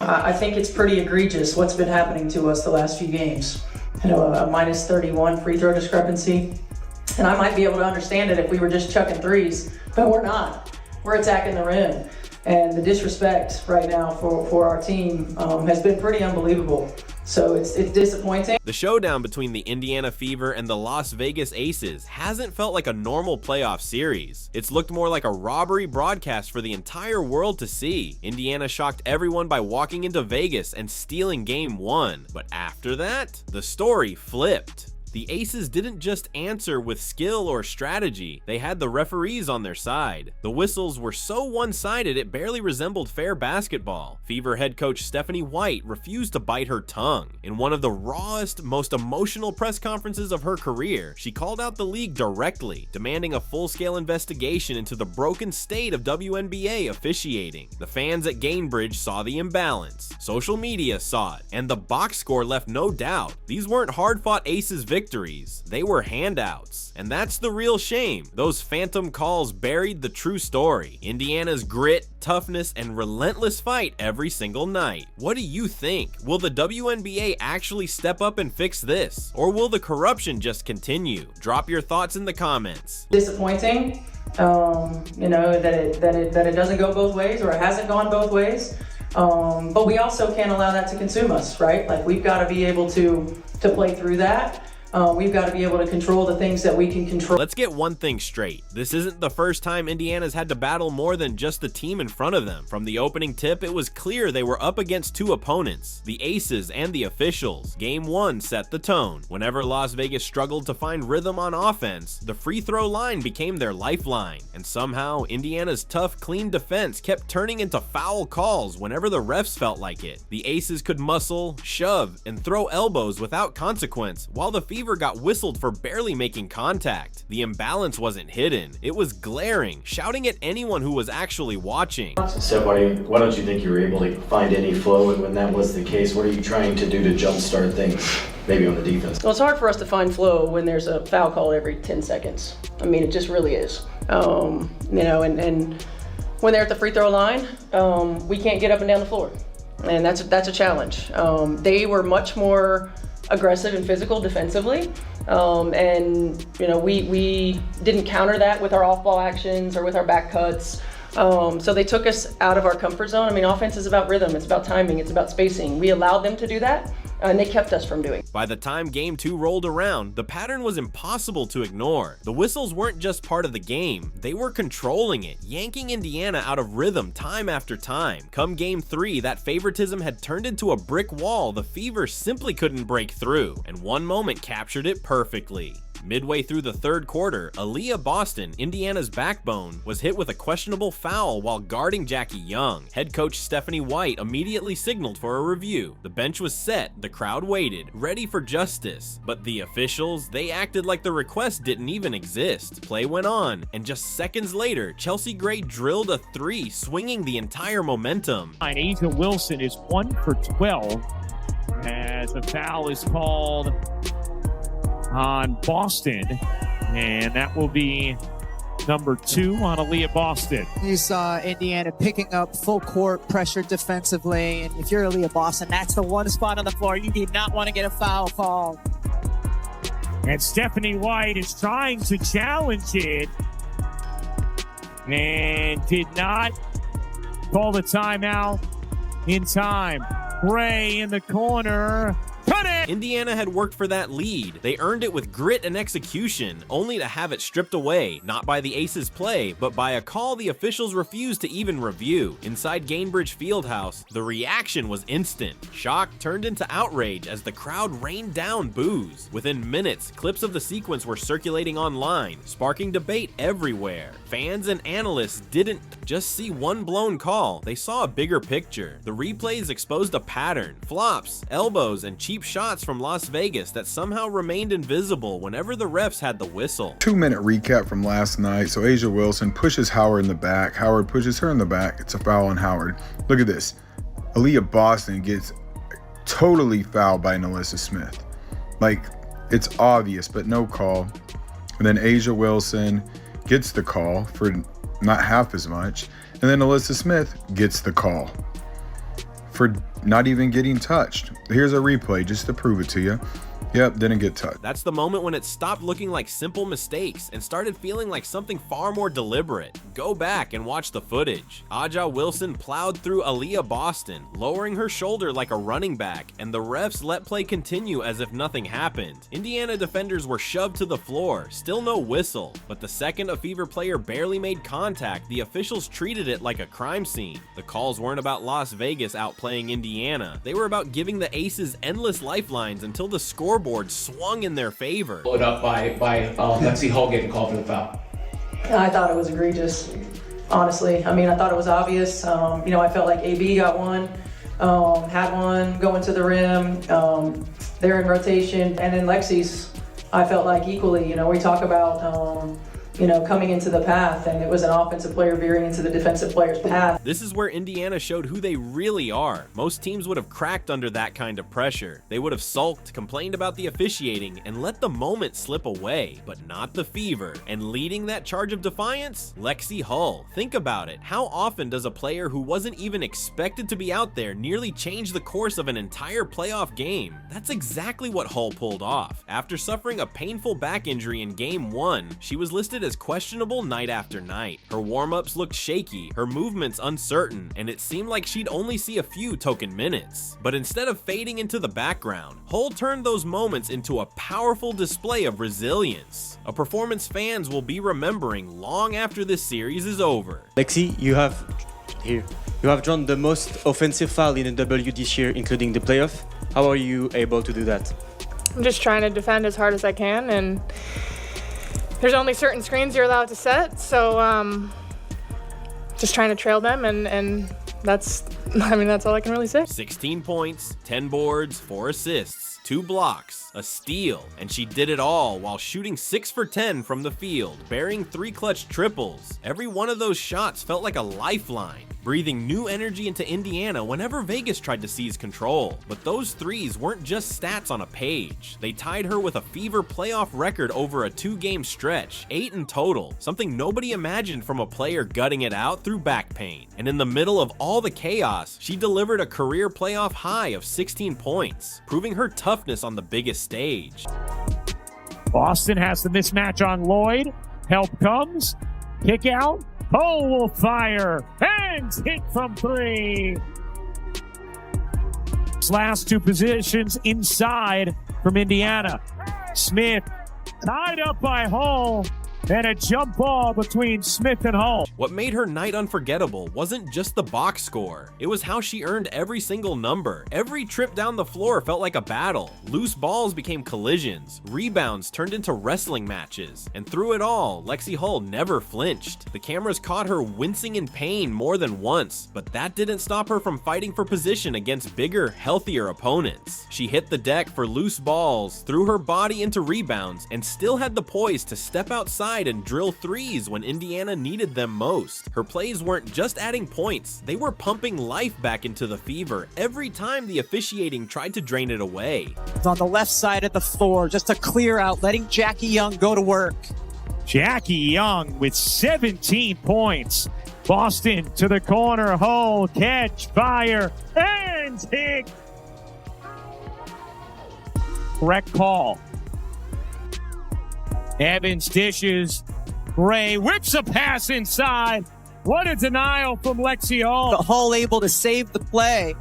I think it's pretty egregious what's been happening to us the last few games. You know, a minus 31 free throw discrepancy. And I might be able to understand it if we were just chucking threes, but we're not. We're attacking the rim. And the disrespect right now for our team has been pretty unbelievable. So it's disappointing. The showdown between the Indiana Fever and the Las Vegas Aces hasn't felt like a normal playoff series. It's looked more like a robbery broadcast for the entire world to see. Indiana shocked everyone by walking into Vegas and stealing Game 1. But after that, the story flipped. The Aces didn't just answer with skill or strategy, they had the referees on their side. The whistles were so one-sided it barely resembled fair basketball. Fever head coach Stephanie White refused to bite her tongue. In one of the rawest, most emotional press conferences of her career, she called out the league directly, demanding a full-scale investigation into the broken state of WNBA officiating. The fans at Gainbridge saw the imbalance, social media saw it, and the box score left no doubt. These weren't hard-fought Aces victories, they were handouts. And that's the real shame. Those phantom calls buried the true story. Indiana's grit, toughness, and relentless fight every single night. What do you think? Will the WNBA actually step up and fix this? Or will the corruption just continue? Drop your thoughts in the comments. Disappointing, you know, that it doesn't go both ways, or it hasn't gone both ways. But we also can't allow that to consume us, right? Like, we've got to be able to play through that. We've got to be able to control the things that we can control. Let's get one thing straight. This isn't the first time Indiana's had to battle more than just the team in front of them. From the opening tip, it was clear they were up against two opponents, the Aces and the officials. Game 1 set the tone. Whenever Las Vegas struggled to find rhythm on offense, the free throw line became their lifeline. And somehow, Indiana's tough, clean defense kept turning into foul calls whenever the refs felt like it. The Aces could muscle, shove, and throw elbows without consequence, while the Fever got whistled for barely making contact. The imbalance wasn't hidden, it was glaring, shouting at anyone who was actually watching. Seth, why don't you think you were able to find any flow, and when that was the case, what are you trying to do to jumpstart things, maybe on the defense? Well, it's hard for us to find flow when there's a foul call every 10 seconds. I mean, it just really is. You know, and when they're at the free throw line, we can't get up and down the floor. And that's a challenge. They were much more aggressive and physical defensively, and you know, we didn't counter that with our off-ball actions or with our back cuts. So they took us out of our comfort zone. I mean, offense is about rhythm, it's about timing, it's about spacing. We allowed them to do that, and they kept us from doing it. By the time Game 2 rolled around, the pattern was impossible to ignore. The whistles weren't just part of the game, they were controlling it, yanking Indiana out of rhythm time after time. Come Game 3, that favoritism had turned into a brick wall the Fever simply couldn't break through, and one moment captured it perfectly. Midway through the third quarter, Aaliyah Boston, Indiana's backbone, was hit with a questionable foul while guarding Jackie Young. Head coach Stephanie White immediately signaled for a review. The bench was set, the crowd waited, ready for justice. But the officials, they acted like the request didn't even exist. Play went on, and just seconds later, Chelsea Gray drilled a three, swinging the entire momentum. A'ja Wilson is 1 for 12 as a foul is called on Boston, and that will be number 2 on Aaliyah Boston. You saw Indiana picking up full court pressure defensively, and if you're Aaliyah Boston, that's the one spot on the floor you do not want to get a foul call. And Stephanie White is trying to challenge it and did not call the timeout in time. Gray in the corner. Indiana had worked for that lead. They earned it with grit and execution, only to have it stripped away, not by the Aces' play, but by a call the officials refused to even review. Inside Gainbridge Fieldhouse, the reaction was instant. Shock turned into outrage as the crowd rained down boos. Within minutes, clips of the sequence were circulating online, sparking debate everywhere. Fans and analysts didn't just see one blown call, they saw a bigger picture. The replays exposed a pattern, flops, elbows, and cheap shots from Las Vegas that somehow remained invisible whenever the refs had the whistle. 2-minute recap from last night. So A'ja Wilson pushes Howard in the back. Howard pushes her in the back. It's a foul on Howard. Look at this. Aaliyah Boston gets totally fouled by Nalissa Smith. Like, it's obvious, but no call. And then A'ja Wilson gets the call for not half as much. And then Nalissa Smith gets the call for not even getting touched. Here's a replay just to prove it to you. Yep, didn't get touched. That's the moment when it stopped looking like simple mistakes and started feeling like something far more deliberate. Go back and watch the footage. Aja Wilson plowed through Aaliyah Boston, lowering her shoulder like a running back, and the refs let play continue as if nothing happened. Indiana defenders were shoved to the floor, still no whistle, but the second a Fever player barely made contact, the officials treated it like a crime scene. The calls weren't about Las Vegas outplaying Indiana, they were about giving the Aces endless lifelines until the scoreboard swung in their favor. Followed up by Lexi Hull getting called for the foul. I thought it was egregious, honestly. I mean, I thought it was obvious. I felt like AB got one, had one going to the rim. They're in rotation, and then Lexi's, I felt like equally. We talk about coming into the path, and it was an offensive player veering into the defensive player's path. This is where Indiana showed who they really are. Most teams would have cracked under that kind of pressure. They would have sulked, complained about the officiating, and let the moment slip away, but not the Fever. And leading that charge of defiance? Lexi Hull. Think about it. How often does a player who wasn't even expected to be out there nearly change the course of an entire playoff game? That's exactly what Hull pulled off. After suffering a painful back injury in Game 1, she was listed as questionable night after night. Her warm-ups looked shaky, her movements uncertain, and it seemed like she'd only see a few token minutes. But instead of fading into the background, Hull turned those moments into a powerful display of resilience. A performance fans will be remembering long after this series is over. Lexi, you have drawn the most offensive foul in NW this year, including the playoff. How are you able to do that? I'm just trying to defend as hard as I can, and there's only certain screens you're allowed to set, so just trying to trail them, and that's all I can really say. 16 points, 10 boards, 4 assists, 2 blocks, a steal, and she did it all while shooting 6 for 10 from the field, bearing 3 clutch triples. Every one of those shots felt like a lifeline, breathing new energy into Indiana whenever Vegas tried to seize control. But those threes weren't just stats on a page. They tied her with a Fever playoff record over a 2-game stretch, 8 in total, something nobody imagined from a player gutting it out through back pain. And in the middle of all the chaos, she delivered a career playoff high of 16 points, proving her toughness on the biggest stage. Boston has the mismatch on Lloyd. Help comes. Kick out. Hull will fire. And hit from 3. Last 2 positions inside from Indiana. Smith tied up by Hull. And a jump ball between Smith and Hull. What made her night unforgettable wasn't just the box score. It was how she earned every single number. Every trip down the floor felt like a battle. Loose balls became collisions. Rebounds turned into wrestling matches. And through it all, Lexi Hull never flinched. The cameras caught her wincing in pain more than once, but that didn't stop her from fighting for position against bigger, healthier opponents. She hit the deck for loose balls, threw her body into rebounds, and still had the poise to step outside and drill threes when Indiana needed them most. Her plays weren't just adding points, they were pumping life back into the Fever every time the officiating tried to drain it away. It's on the left side of the floor, just a clear out, letting Jackie Young go to work. Jackie Young with 17 points. Boston to the corner, Hull, catch, fire, and hit. Correct call. Evans dishes. Ray whips a pass inside. What a denial from Lexi Hull. The Hull able to save the play.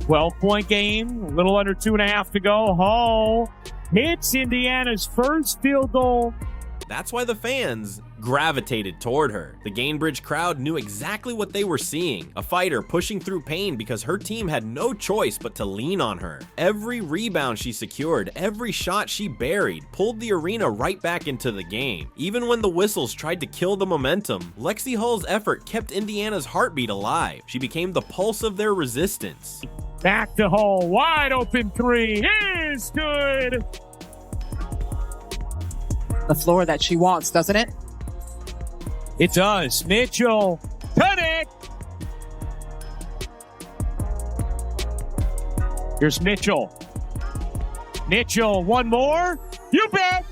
12-point game, a little under 2.5 to go. Hull hits Indiana's first field goal. That's why the fans gravitated toward her. The Gainbridge crowd knew exactly what they were seeing, a fighter pushing through pain because her team had no choice but to lean on her. Every rebound she secured, every shot she buried, pulled the arena right back into the game. Even when the whistles tried to kill the momentum, Lexi Hull's effort kept Indiana's heartbeat alive. She became the pulse of their resistance. Back to Hull, wide open 3 is good. The floor that she wants, doesn't it? It does. Mitchell, cut it. Here's Mitchell. Mitchell, one more. You bet.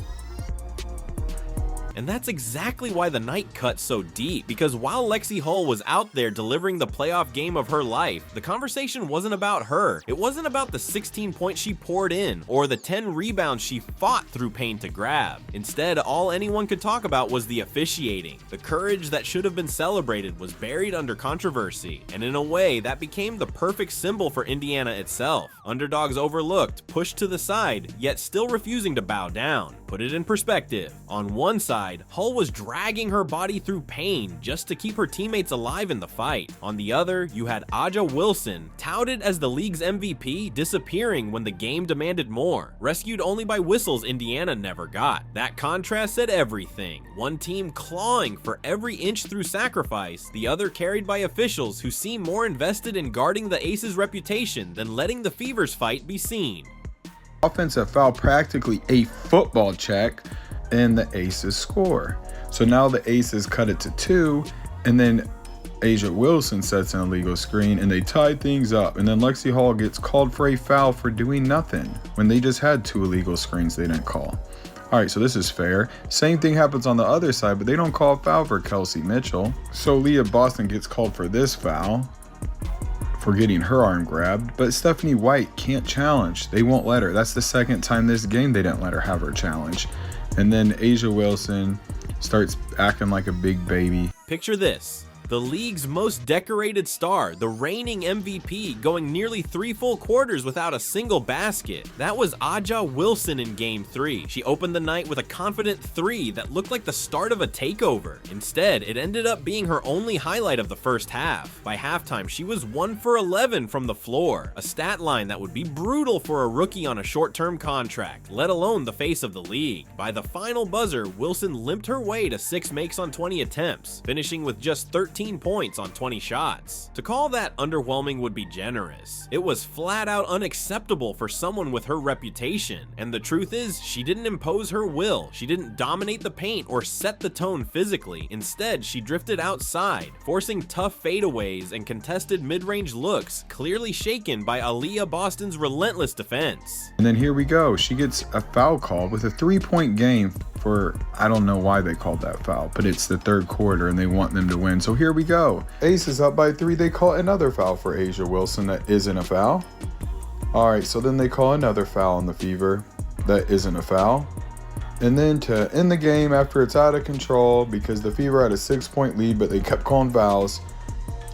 And that's exactly why the night cut so deep, because while Lexi Hull was out there delivering the playoff game of her life, the conversation wasn't about her. It wasn't about the 16 points she poured in, or the 10 rebounds she fought through pain to grab. Instead, all anyone could talk about was the officiating. The courage that should have been celebrated was buried under controversy, and in a way, that became the perfect symbol for Indiana itself. Underdogs overlooked, pushed to the side, yet still refusing to bow down. Put it in perspective. On one side, Hull was dragging her body through pain just to keep her teammates alive in the fight. On the other, you had Aja Wilson, touted as the league's MVP, disappearing when the game demanded more, rescued only by whistles Indiana never got. That contrast said everything. One team clawing for every inch through sacrifice, the other carried by officials who seem more invested in guarding the Aces' reputation than letting the Fever's fight be seen. Offensive foul, practically a football check, and the Aces score. So now the Aces cut it to 2, and then Asia Wilson sets an illegal screen, and they tied things up. And then Lexi Hull gets called for a foul for doing nothing when they just had 2 illegal screens they didn't call. All right, so this is fair. Same thing happens on the other side, but they don't call a foul for Kelsey Mitchell. So Leah Boston gets called for this foul for getting her arm grabbed, but Stephanie White can't challenge. They won't let her. That's the second time this game they didn't let her have her challenge. And then Asia Wilson starts acting like a big baby. Picture this. The league's most decorated star, the reigning MVP, going nearly 3 full quarters without a single basket. That was Aja Wilson in Game 3. She opened the night with a confident 3 that looked like the start of a takeover. Instead, it ended up being her only highlight of the first half. By halftime, she was 1 for 11 from the floor, a stat line that would be brutal for a rookie on a short-term contract, let alone the face of the league. By the final buzzer, Wilson limped her way to 6 makes on 20 attempts, finishing with just 13 points on 20 shots. To call that underwhelming would be generous. It was flat out unacceptable for someone with her reputation. And the truth is, she didn't impose her will. She didn't dominate the paint or set the tone physically. Instead, she drifted outside, forcing tough fadeaways and contested mid-range looks, clearly shaken by Aaliyah Boston's relentless defense. And then here we go. She gets a foul call with a 3-point game for, I don't know why they called that foul, but it's the 3rd quarter and they want them to win. So here we go. Ace is up by 3. They call another foul for Asia Wilson that isn't a foul. All right, so then they call another foul on the Fever that isn't a foul. And then to end the game after it's out of control, because the Fever had a 6-point lead, but they kept calling fouls,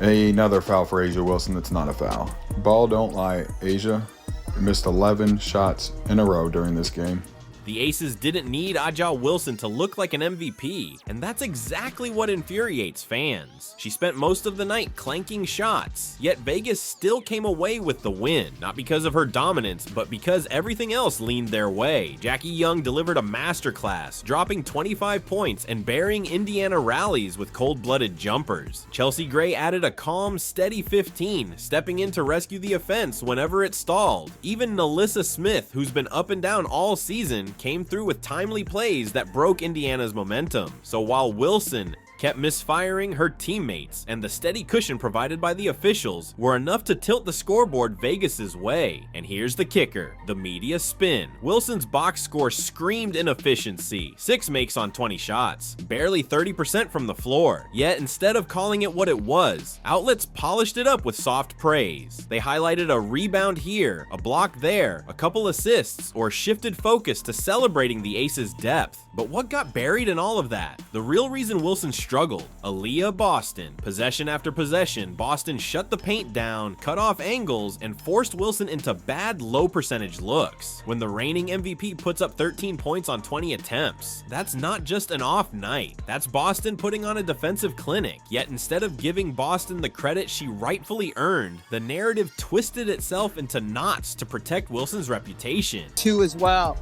another foul for Asia Wilson that's not a foul. Ball don't lie, Asia. You missed 11 shots in a row during this game. The Aces didn't need Aja Wilson to look like an MVP, and that's exactly what infuriates fans. She spent most of the night clanking shots, yet Vegas still came away with the win, not because of her dominance, but because everything else leaned their way. Jackie Young delivered a masterclass, dropping 25 points and burying Indiana rallies with cold-blooded jumpers. Chelsea Gray added a calm, steady 15, stepping in to rescue the offense whenever it stalled. Even Nalissa Smith, who's been up and down all season, came through with timely plays that broke Indiana's momentum. So while Wilson kept misfiring, her teammates and the steady cushion provided by the officials were enough to tilt the scoreboard Vegas's way. And here's the kicker, the media spin. Wilson's box score screamed inefficiency, 6 makes on 20 shots, barely 30% from the floor. Yet instead of calling it what it was, outlets polished it up with soft praise. They highlighted a rebound here, a block there, a couple assists, or shifted focus to celebrating the Aces' depth. But what got buried in all of that? The real reason Wilson struggled. Aaliyah Boston. Possession after possession, Boston shut the paint down, cut off angles, and forced Wilson into bad low percentage looks. When the reigning MVP puts up 13 points on 20 attempts, that's not just an off night. That's Boston putting on a defensive clinic. Yet instead of giving Boston the credit she rightfully earned, the narrative twisted itself into knots to protect Wilson's reputation. 2 as well.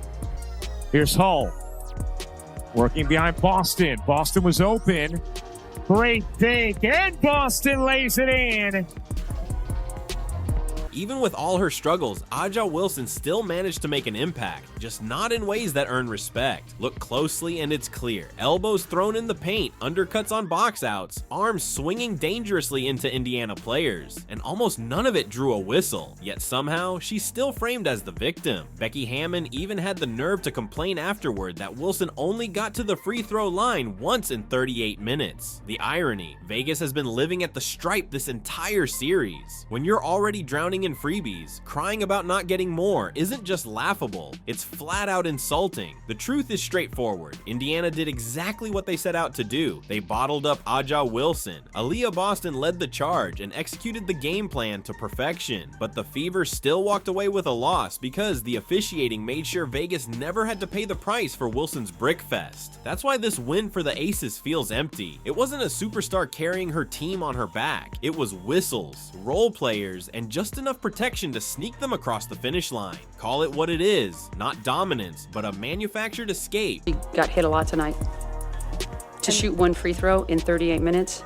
Here's Hull. Working behind Boston. Boston was open. Great take, and Boston lays it in. Even with all her struggles, Aja Wilson still managed to make an impact, just not in ways that earn respect. Look closely and it's clear. Elbows thrown in the paint, undercuts on box outs, arms swinging dangerously into Indiana players, and almost none of it drew a whistle. Yet somehow, she's still framed as the victim. Becky Hammon even had the nerve to complain afterward that Wilson only got to the free throw line once in 38 minutes. The irony, Vegas has been living at the stripe this entire series. When you're already drowning in freebies, crying about not getting more isn't just laughable, it's flat out insulting. The truth is straightforward. Indiana did exactly what they set out to do. They bottled up Aja Wilson. Aaliyah Boston led the charge and executed the game plan to perfection, but the Fever still walked away with a loss because the officiating made sure Vegas never had to pay the price for Wilson's brickfest. That's why this win for the Aces feels empty. It wasn't a superstar carrying her team on her back. It was whistles, role players, and just enough protection to sneak them across the finish line. Call it what it is, not dominance, but a manufactured escape. He got hit a lot tonight. To shoot one free throw in 38 minutes.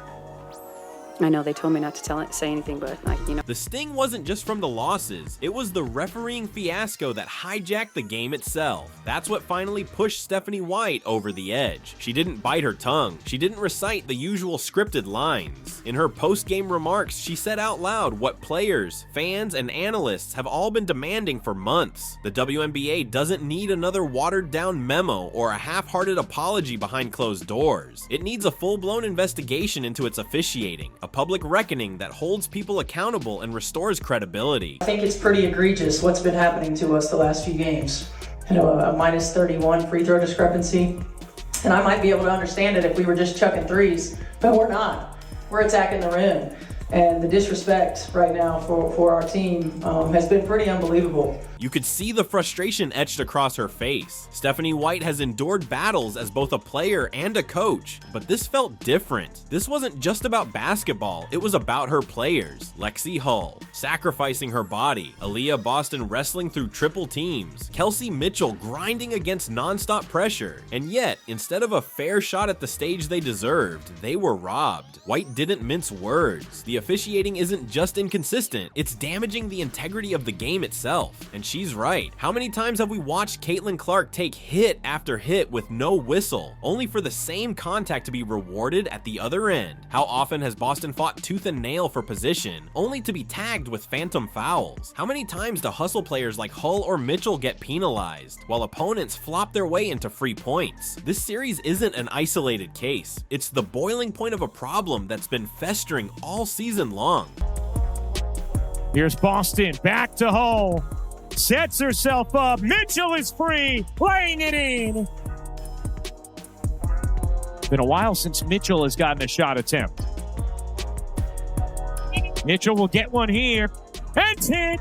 I know they told me not to say anything, but The sting wasn't just from the losses, it was the refereeing fiasco that hijacked the game itself. That's what finally pushed Stephanie White over the edge. She didn't bite her tongue, she didn't recite the usual scripted lines. In her post-game remarks, she said out loud what players, fans, and analysts have all been demanding for months. The WNBA doesn't need another watered-down memo or a half-hearted apology behind closed doors. It needs a full-blown investigation into its officiating. A public reckoning that holds people accountable and restores credibility. I think it's pretty egregious what's been happening to us the last few games. A minus 31 free throw discrepancy. And I might be able to understand it if we were just chucking threes, but we're not. We're attacking the rim. And the disrespect right now for our team has been pretty unbelievable. You could see the frustration etched across her face. Stephanie White has endured battles as both a player and a coach, but this felt different. This wasn't just about basketball, it was about her players. Lexi Hull, sacrificing her body. Aaliyah Boston wrestling through triple teams. Kelsey Mitchell grinding against nonstop pressure. And yet, instead of a fair shot at the stage they deserved, they were robbed. White didn't mince words. The officiating isn't just inconsistent, it's damaging the integrity of the game itself. And she's right. How many times have we watched Caitlin Clark take hit after hit with no whistle, only for the same contact to be rewarded at the other end? How often has Boston fought tooth and nail for position, only to be tagged with phantom fouls? How many times do hustle players like Hull or Mitchell get penalized, while opponents flop their way into free points? This series isn't an isolated case. It's the boiling point of a problem that's been festering all season long. Here's Boston, back to Hull. Sets herself up. Mitchell is free, playing it in. Been a while since Mitchell has gotten a shot attempt. Mitchell will get one here. And hit.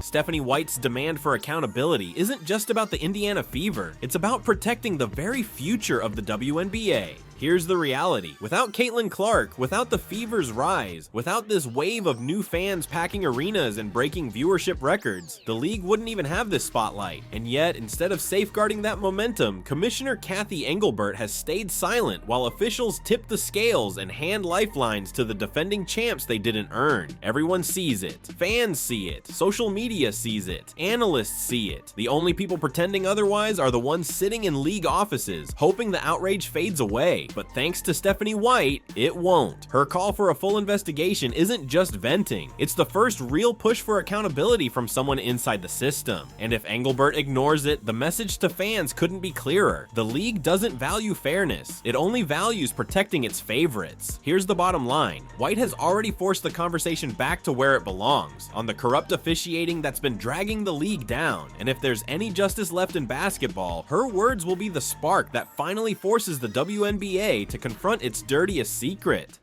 Stephanie White's demand for accountability isn't just about the Indiana Fever, it's about protecting the very future of the WNBA. Here's the reality. Without Caitlin Clark, without the Fever's rise, without this wave of new fans packing arenas and breaking viewership records, the league wouldn't even have this spotlight. And yet, instead of safeguarding that momentum, Commissioner Kathy Engelbert has stayed silent while officials tip the scales and hand lifelines to the defending champs they didn't earn. Everyone sees it. Fans see it. Social media sees it. Analysts see it. The only people pretending otherwise are the ones sitting in league offices, hoping the outrage fades away. But thanks to Stephanie White, it won't. Her call for a full investigation isn't just venting. It's the first real push for accountability from someone inside the system. And if Engelbert ignores it, the message to fans couldn't be clearer. The league doesn't value fairness. It only values protecting its favorites. Here's the bottom line. White has already forced the conversation back to where it belongs, on the corrupt officiating that's been dragging the league down. And if there's any justice left in basketball, her words will be the spark that finally forces the WNBA to confront its dirtiest secret.